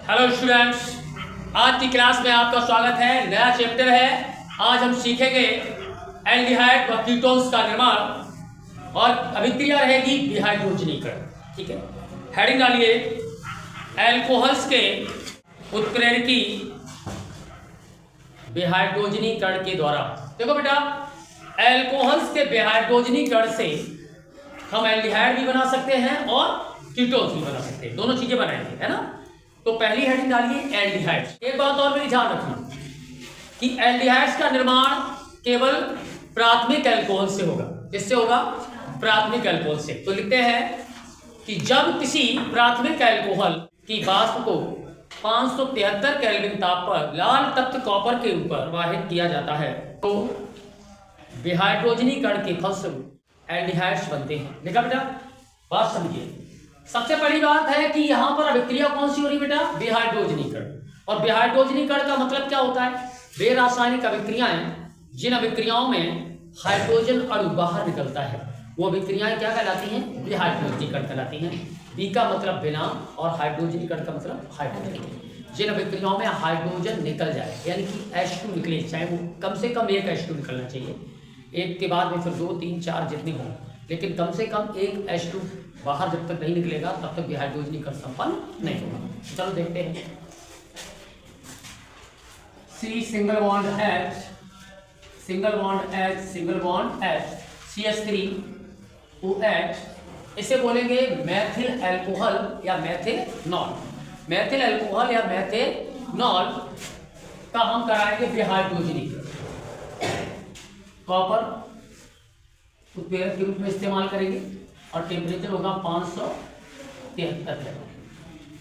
Hello students, आज की class में आपका स्वागत है। नया चैप्टर है। आज हम सीखेंगे एल्डिहाइड व कीटोन्स का निर्माण और अभिक्रिया रहेगी डिहाइड्रोजनीकरण। ठीक है, हेडिंग डालिए एल्कोहल्स के उत्प्रेरकी डिहाइड्रोजनीकरण के द्वारा। देखो बेटा, एल्कोहल्स के डिहाइड्रोजनीकरण से हम एल्डिहाइड भी बना सकते हैं और कीटोन्स भी बना सकते हैं, दोनों चीजें बनाएंगे, है ना। तो पहली हेडिंग डालिए एल्डिहाइड्स। एक बात और मेरी ध्यान रखना कि एल्डिहाइड्स का निर्माण केवल प्राथमिक अल्कोहल से होगा। किससे होगा? प्राथमिक अल्कोहल से। तो लिखते हैं कि जब किसी प्राथमिक अल्कोहल की वाष्प को 573 केल्विन ताप पर लाल तप्त कॉपर के ऊपर प्रवाहित किया जाता है तो डिहाइड्रोजनीकरण के फलस्वरूप एल्डिहाइड्स बनते हैं। देखा बेटा, बात समझिए। सबसे बड़ी बात है कि यहाँ पर अभिक्रिया कौन सी हो रही बेटा? डिहाइड्रोजनीकरण। और डिहाइड्रोजनीकरण का मतलब क्या होता है? वे रासायनिक अभिक्रियाएं जिन अभिक्रियाओं में हाइड्रोजन अणु बाहर निकलता है वो अभिक्रियाएं क्या कहलाती हैं? डिहाइड्रोजनीकरण कहलाती हैं। बी का मतलब बिना और हाइड्रोजनीकरण का मतलब हाइड्रोजन। जिन अभिक्रियाओं में हाइड्रोजन निकल जाए यानी कि H2 निकले, चाहे वो कम से कम एक H2 निकलना चाहिए, एक के बाद में फिर 2, 3, 4 जितने हों, लेकिन कम से कम एक H2 बाहर जब तक नहीं निकलेगा तब तक डिहाइड्रोजनीकरण संपन्न नहीं होगा। चलो देखते हैं। C single bond H, single bond H, single bond H, CH3OH, इसे बोलेंगे मैथिल अल्कोहल या मैथेनॉल। मैथिल अल्कोहल या मैथेनॉल का हम कराएंगे डिहाइड्रोजनीकरण। कॉपर उत्प्रेरक के रूप में इस्तेमाल करेंगे और टेम्परेचर होगा 573।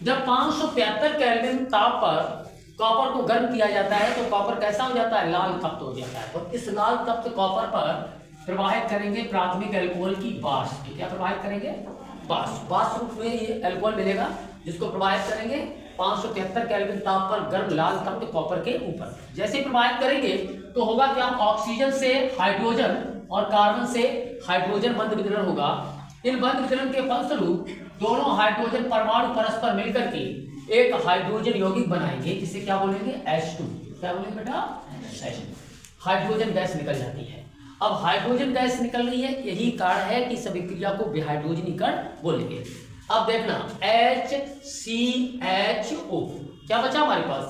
जब 573 केल्विन ताप पर कॉपर को गर्म किया जाता है तो कॉपर कैसा हो जाता है? लाल तप्त हो जाता है। और इस लाल तप्त कॉपर पर प्रवाहित करेंगे प्राथमिक अल्कोहल की वाष्प। क्या प्रवाहित करेंगे? वाष्प। वाष्प रूप में ये अल्कोहल मिलेगा जिसको प्रवाहित करेंगे 573 केल्विन ताप पर गर्म लाल तप्त कॉपर के ऊपर। जैसे प्रवाहित करेंगे तो होगा क्या? ऑक्सीजन से हाइड्रोजन और कार्बन से हाइड्रोजन बंध वितरण होगा। इन बंध वितरण के फलस्वरूप दोनों हाइड्रोजन परमाणु परस्पर मिलकर के एक हाइड्रोजन यौगिक बनाएंगे जिसे क्या बोलेंगे? H2। क्या बोलेंगे बेटा? H2। हाइड्रोजन गैस निकल जाती है। अब हाइड्रोजन गैस निकल रही है, यही कारण है कि इस अभिक्रिया को डिहाइड्रोजनीकरण बोलेंगे। अब देखना HCHO, क्या बचा हमारे पास?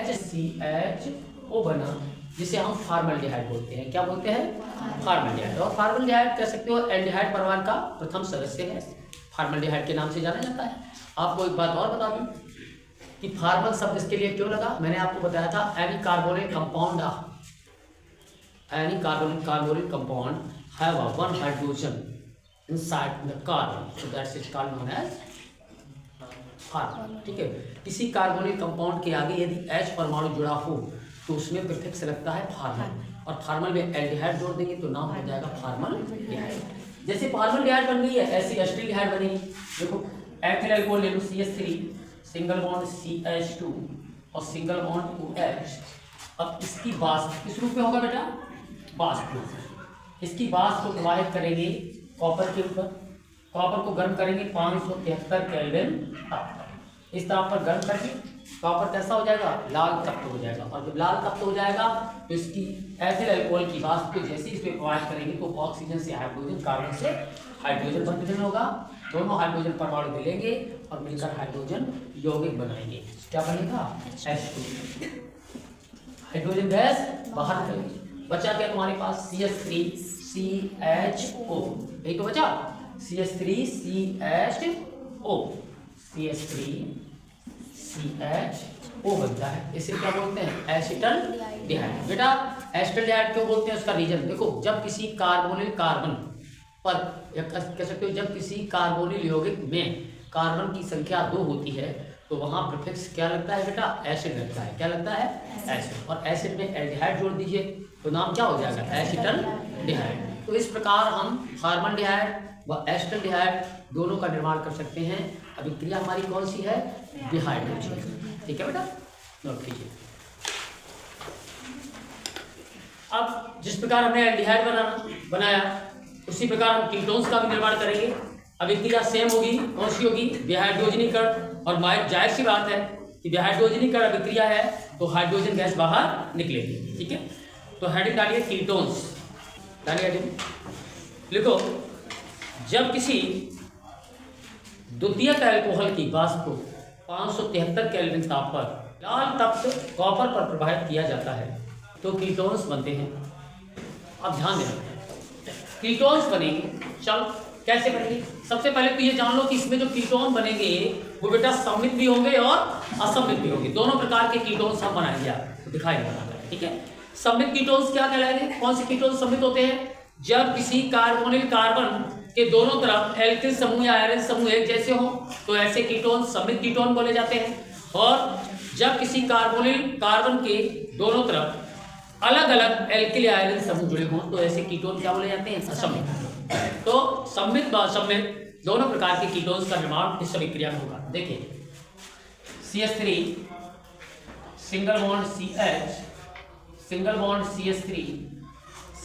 HCHO बना जिसे हम फॉर्मल्डिहाइड बोलते हैं। क्या बोलते हैं? फॉर्मल्डिहाइड। और फॉर्मल्डिहाइड कह सकते हो एल्डिहाइड परिवार का प्रथम सदस्य है, फॉर्मल्डिहाइड के नाम से जाना जाता है। आपको एक बात और बता दूं कि फॉर्मल शब्द इसके लिए क्यों लगा। मैंने आपको बताया था any carbonyl compound have one hydrogen inside the carbon, so that's it called known as formal. ठीक है, किसी कार्बोनिल कंपाउंड के आगे यदि H परमाणु जुड़ा हो तो उसमें प्रीफिक्स लगता है फॉर्मल, और फॉर्मल में एल्डिहाइड जोड़ देंगे तो नाम हो जाएगा फॉर्मलडिहाइड। जैसे फॉर्मलडिहाइड बन गई है ऐसी एसिटिल्डिहाइड बनेगी। देखो एथिल अल्कोहल ले लो, CH3, सिंगल बॉन्ड CH2 और सिंगल बॉन्ड OH। अब इसकी वाष्प किस रूप में होगा बेटा? वाष्प रूप। इसकी वाष्प को प्रवाहित करेंगे कॉपर के ऊपर। कॉपर को गर्म करेंगे 573 केल्विन ताप पर। इस ताप पर गर्म करके कॉपर कैसा हो जाएगा? लाल तप्त हो जाएगा। और जब लाल तप्त हो जाएगा तो इसकी एथिल अल्कोहल की वाष्प को जैसे इसमें प्रवाहित करेंगे तो ऑक्सीजन से हाइड्रोजन, कार्बन से हाइड्रोजन बंध वितरण होगा। दोनों हाइड्रोजन परमाणु मिलेंगे और मिलकर हाइड्रोजन यौगिक बनाएंगे। क्या बनेगा? H2। हाइड्रोजन गैस बाहर निकलेगी। बचा क्या तुम्हारे पास? CH3CHO। यही तो बचा, CH3CHO। CH3CHO बनता है। इसे क्या बोलते हैं? एसिटल्डिहाइड। बेटा एसिटल्डिहाइड क्यों बोलते हैं? उसका रीजन देखो, जब किसी कार्बोनिल कार्बन पर या कह सकते हो जब किसी कार्बोनिल यौगिक में कार्बन की संख्या 2 होती है तो वहां प्रीफिक्स क्या लगता है बेटा? एसिड लगता है। क्या लगता है? एसिड। और एसिड में एल्डिहाइड जोड़ दीजिए तो नाम क्या हो जाएगा? एसिटल्डिहाइड। तो इस प्रकार हम फॉर्मल्डिहाइड व एसिटल्डिहाइड दोनों का निर्माण कर सकते हैं। अभिक्रिया हमारी कौन सी है? डिहाइड्रोजनीकरण। ठीक है बेटा, नोट कीजिए। अब जिस प्रकार हमने एल्डिहाइड बनाया उसी प्रकार हम कीटोन्स का भी निर्माण करेंगे। अभिक्रिया सेम होगी, कौन सी होगी? डिहाइड्रोजनीकरण। और जाहिर सी बात है कि विहाइड्रोजनीकरण अभिक्रिया है तो हाइड्रोजन गैस बाहर निकलेगी। ठीक है, तो हेडिंग डालिए कीटोन्स, डालिए हेडिंग, लिखो जब किसी द्वितीयक अल्कोहल की वाष्प को 573 केल्विन ताप पर लाल तप्त कॉपर पर प्रभावित किया जाता है तो कीटोन्स बनते हैं। अब ध्यान देना, कीटोन्स बनेंगे, चलो कैसे बनेंगे? सबसे पहले तो ये जान लो कि इसमें जो कीटोन बनेंगे वो बेटा सममित भी होंगे और असममित भी होंगे, दोनों प्रकार के कीटोन्स हम बनाएंगे, आपको दिखाई देगा। ठीक है, सममित कीटोन्स क्या कहलाएंगे? कौन से कीटोन्स सममित होते हैं? जब किसी कार्बोनिल कार्बन के दोनों तरफ एल्किल समूह या आयरन समूह एक जैसे हो तो ऐसे कीटोन सममित कीटोन बोले जाते हैं। और जब किसी कार्बोनिल कार्बन के दोनों तरफ अलग अलग एल्किल या आयरन समूह जुड़े हों तो ऐसे कीटोन क्या बोले जाते हैं? असममित। तो सममित व असममित दोनों प्रकार के कीटोन्स का निर्माण इस अभिक्रिया में होगा। देखिए CH3 single bond CH, single bond CH3,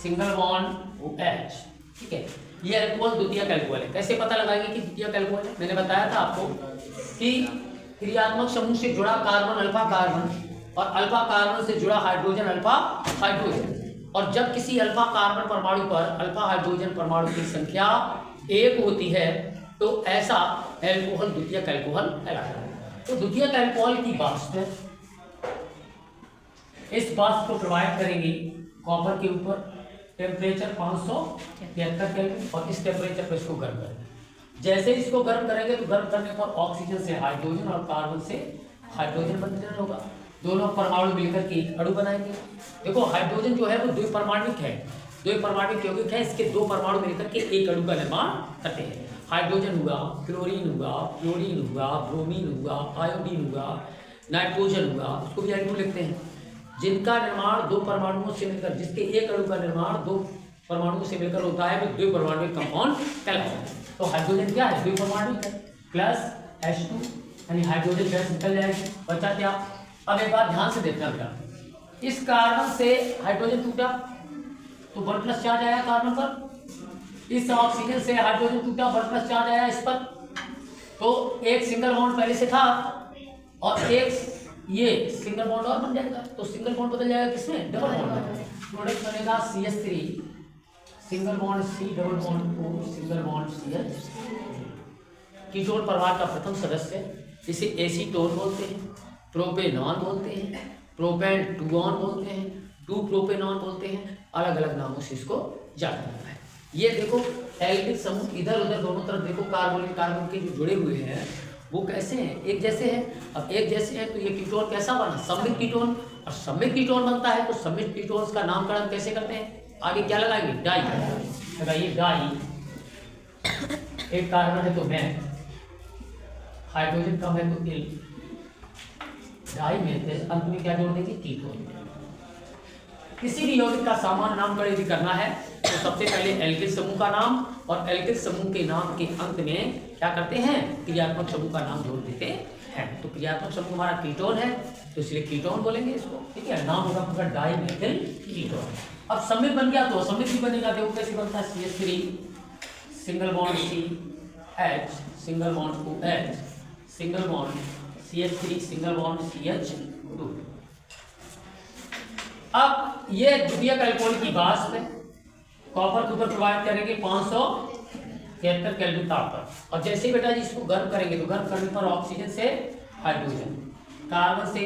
single bond OH। ठीक है, ये अल्कोहल द्वितीयक अल्कोहल है। कैसे पता लगाएंगे कि द्वितीयक अल्कोहल है? मैंने बताया था आपको कि क्रियात्मक समूह से जुड़ा कार्बन अल्फा कार्बन और अल्फा कार्बन से जुड़ा हाइड्रोजन अल्फा हाइड्रोजन, और जब किसी अल्फा कार्बन परमाणु पर अल्फा हाइड्रोजन परमाणु की संख्या 1 होती है तो ऐसा अल्कोहल द्वितीयक अल्कोहल कहलाता है। तो द्वितीयक अल्कोहल की वाष्प है, इस वाष्प को प्रभावित करेंगे कॉपर के ऊपर, टेम्परेचर 573 केल्विन, और इस टेम्परेचर पर इसको गर्म करेंगे। जैसे इसको गर्म करेंगे तो गर्म करने पर ऑक्सीजन से हाइड्रोजन और कार्बन से हाइड्रोजन बंधन होगा, दोनों परमाणु मिलकर के एक अणु बनाएंगे। देखो हाइड्रोजन जो है वो द्विपरमाणुक है, द्विपरमाणुक यौगिक है, इसके 2 परमाणु मिलकर के एक अणु का निर्माण करते हैं। हाइड्रोजन हुआ, क्लोरीन हुआ, फ्लोरीन हुआ, ब्रोमीन हुआ, आयोडीन हुआ, नाइट्रोजन हुआ, उसको भी हाइड्रो लिखते हैं, जिनका निर्माण 2 परमाणुओं से मिलकर, जिसके एक अणु का निर्माण 2 परमाणुओं से मिलकर होता है वो द्विपरमाणुक कंपाउंड कहलाता है। तो हाइड्रोजन क्या है? द्विपरमाणुक है, प्लस H2 यानी हाइड्रोजन गैस निकल जाएगी, बचा क्या? अब एक बार ध्यान से देखना बेटा, इस कार्बन से हाइड्रोजन टूटा तो 1+ चार्ज आया कार्बन पर, इस ऑक्सीजन से हाइड्रोजन टूटा 1+ चार्ज आया इस पर, तो एक सिंगल बॉन्ड पहले से था और एक ये सिंगल बॉन्ड और बन जाएगा, तो सिंगल बॉन्ड बदल जाएगा किसमें? डबल बॉन्ड में। प्रोडक्ट बनेगा CH3 single bond C double bond O single bond CH। Ketone प्रवाह का प्रथम सदस्य, इसे एसीटोन बोलते हैं, प्रोपेनॉन बोलते हैं, प्रोपेन 2ऑन बोलते हैं, 2-प्रोपेनॉन बोलते हैं, अलग अलग नामों से इसको जाना जाता है। ये देखो एल्किल समूह इधर उधर दोनों तरफ देखो कार्बोनिल कार्बन के जो जुड़े हुए हैं वो कैसे हैं? एक जैसे हैं। अब एक जैसे हैं तो ये कीटोन कैसा बना? सममित कीटोन। और सममित कीटोन बनता है तो सममित कीटोन्स का नामकरण कैसे करते हैं? आगे क्या लगाएंगे? डाई लगाइए, डाई, एक कार्बन है तो में, हाइड्रोजन कम है तो इल, डाई में अंत में क्या जोड़ देंगे? कीटोन। किसी भी यौगिक का सामान्य नामकरण यदि करना है तो सबसे पहले एल्किल समूह का नाम और एल्किल समूह के नाम के अंत में क्या करते हैं? क्रियात्मक समूह का नाम जोड़ देते हैं। तो क्रियात्मक समूह हमारा कीटोन है तो इसलिए कीटोन बोलेंगे इसको। ठीक है, नाम होगा पूरा डाई मेथिल कीटोन। अब सममित बन गया तो सममित भी बनेगा। देखो कैसे बनता है? CH3 single bond CH single bond OH single bond CH3 single bond CH2। अब ये द्वितीयक अल्कोहल की वाष्प है, कॉपर के ऊपर प्रभावित करेंगे 573 केल्विन ताप पर, और जैसे ही बेटा जी इसको गर्म करेंगे तो गर्म करने पर ऑक्सीजन से हाइड्रोजन, कार्बन से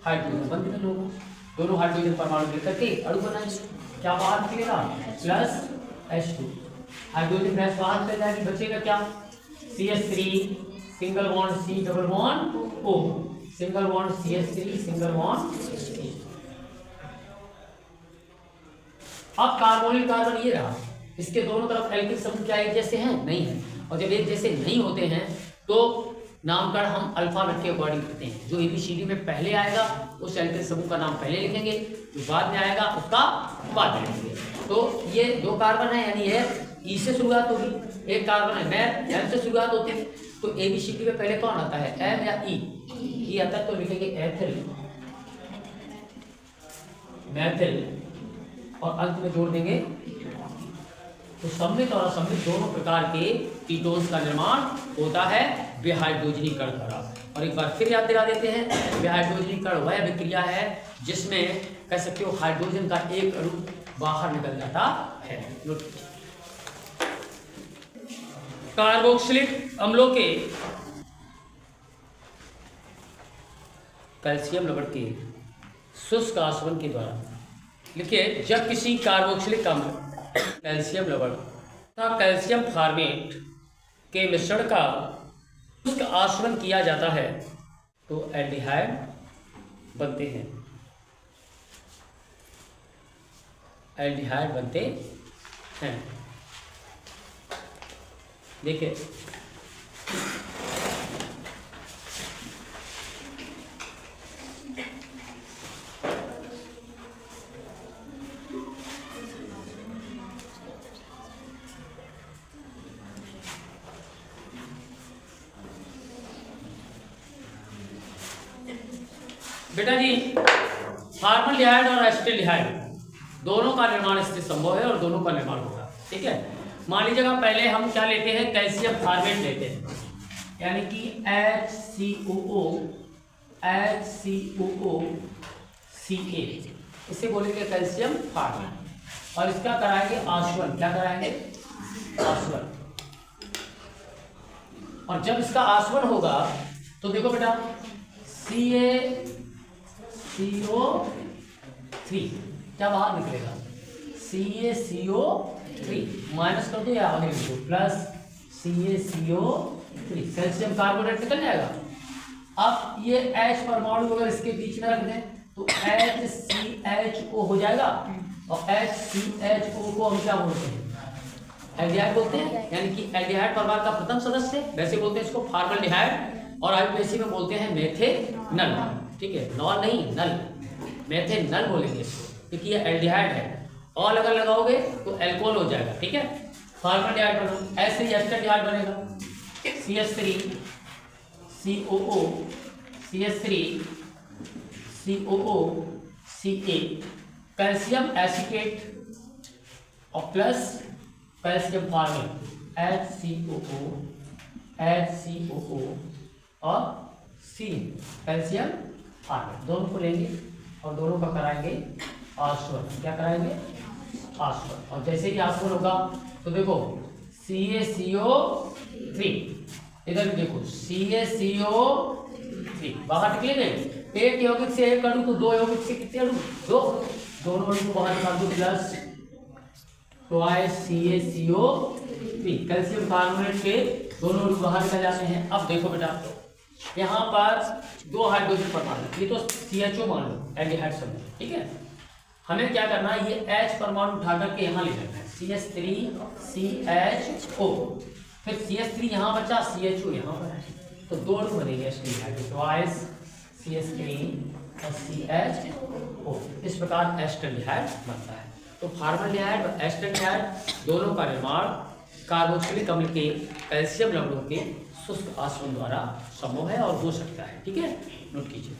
हाइड्रोजन बंधन होगा, दोनों हाइड्रोजन परमाणु मिलकर के अणु बनाएंगे। क्या बाहर निकलेगा? प्लस H2, हाइड्रोजन गैस बाहर निकल जाएगी, बचेगा क्या? CH3 single bond C double bond O single bond CH3 single bond C। अब कार्बोनिल कार्बन ये रहा, इसके दोनों तरफ एल्किल समूह क्या एक जैसे हैं? नहीं है। और जब एक जैसे नहीं होते हैं तो नामकरण हम अल्फाबेट के अकॉर्डिंग करते हैं। जो ABCD में पहले आएगा उस एल्किल समूह का नाम पहले लिखेंगे, जो बाद में आएगा उसका बाद में लिखेंगे। तो ये 2 कार्बन है, यानी ये E से शुरुआत होगी, एक कार्बन है में M से शुरुआत होती है। तो ABCD में पहले कौन आता है? M या E? E आता है तो लिखेंगे एथिल, मैथिल, और अंत में जोड़ देंगे। तो सममित और असममित दोनों प्रकार के कीटोन्स का निर्माण होता है विहाइड्रोजनीकरण द्वारा। और एक बार फिर याद दिला देते हैं, विहाइड्रोजनीकरण वह अभिक्रिया है जिसमें कह सकते हो हाइड्रोजन का एक अणु बाहर निकल जाता है। कार्बोक्सिलिक अम्लों के कैल्शियम लवण के शुष्क आसवन के द्वारा, लिखिए, जब किसी कार्बोक्सिलिक अम्ल कैल्शियम लवण तथा कैल्शियम फॉर्मेट के मिश्रण का शुष्क आसवन किया जाता है तो एल्डिहाइड बनते हैं। एल्डिहाइड बनते हैं। देखिए, बेटा जी, फॉर्मल्डिहाइड और एसिटिल्डिहाइड दोनों का निर्माण इससे संभव है और दोनों का निर्माण होगा। ठीक है, मान लीजिएगा पहले हम क्या लेते हैं, कैल्शियम फॉर्मेट लेते हैं, यानी कि HCOO इसे बोलेंगे कैल्शियम फॉर्मेट और इसका कराएंगे आसवन। क्या कराएंगे? आसवन। और जब इसका आसवन होगा तो देखो बेटा, CaCO3 क्या बाहर निकलेगा? CaCO3 माइनस कर दो या आगे लिखो प्लस CaCO3, कैल्शियम कार्बोनेट निकल जाएगा। अब ये H परमाणु अगर इसके बीच में रख दें तो HCHO हो जाएगा और HCHO को हम क्या बोलते हैं? एल्डिहाइड बोलते हैं, यानी कि एल्डिहाइड परिवार का प्रथम सदस्य, वैसे बोलते हैं इसको फॉर्मल्डिहाइड और आईयूपीएसी में बोलते हैं मेथेनल। ठीक है, नॉन नहीं, नल, मेथेनल बोलेंगे इसको, क्योंकि ये एल्डिहाइड है। और अगर लगाओगे तो एल्कोहल हो जाएगा। ठीक है, फॉर्मल्डिहाइड बना, ऐसे ही एस्टरडिहाइड बनेगा, CH3 COO CH3 COO Ca, calcium acetate और प्लस कैल्शियम फॉर्मेट HCOO और C कैल्शियम फॉर्मेट, दोनों को लेंगे और दोनों का कराएंगे आसवन। क्या कराएंगे? आसवन। और जैसे ही आसवन होगा तो देखो CaCO3, इधर भी देखो CaCO3 बाहर निकलेंगे। एक यौगिक से एक अणु तो दो यौगिक से कितने अणु? दो, दोनों अणु को बाहर निकाल दो, plus twice CaCO3, calcium carbonate के दोनों अणु बाहर निकल जाते हैं। अब देखो बेटा, यहाँ पर दो हाइड्रोजन परमाणु, ये तो CHO मान लो, एल्डिहाइड समूह। ठीक है, हमें क्या करना है, ये H परमाणु उठा करके यहाँ ले जाना है, CH3CHO, फिर CH3 यहाँ बचा, CHO यहाँ पर है, तो दो अणु बनेंगे एस्टरडिहाइड, ट्वाइस CH3 और CHO। इस प्रकार एस्टरडिहाइड बनता है। तो फॉर्मल्डिहाइड और एस्टरडिहाइड दोनों का निर्माण कार्बोक्सिलिक अम्ल के कैल्शियम लवणों के शुष्क आसवन द्वारा संभव है और हो सकता है। ठीक है, नोट कीजिए।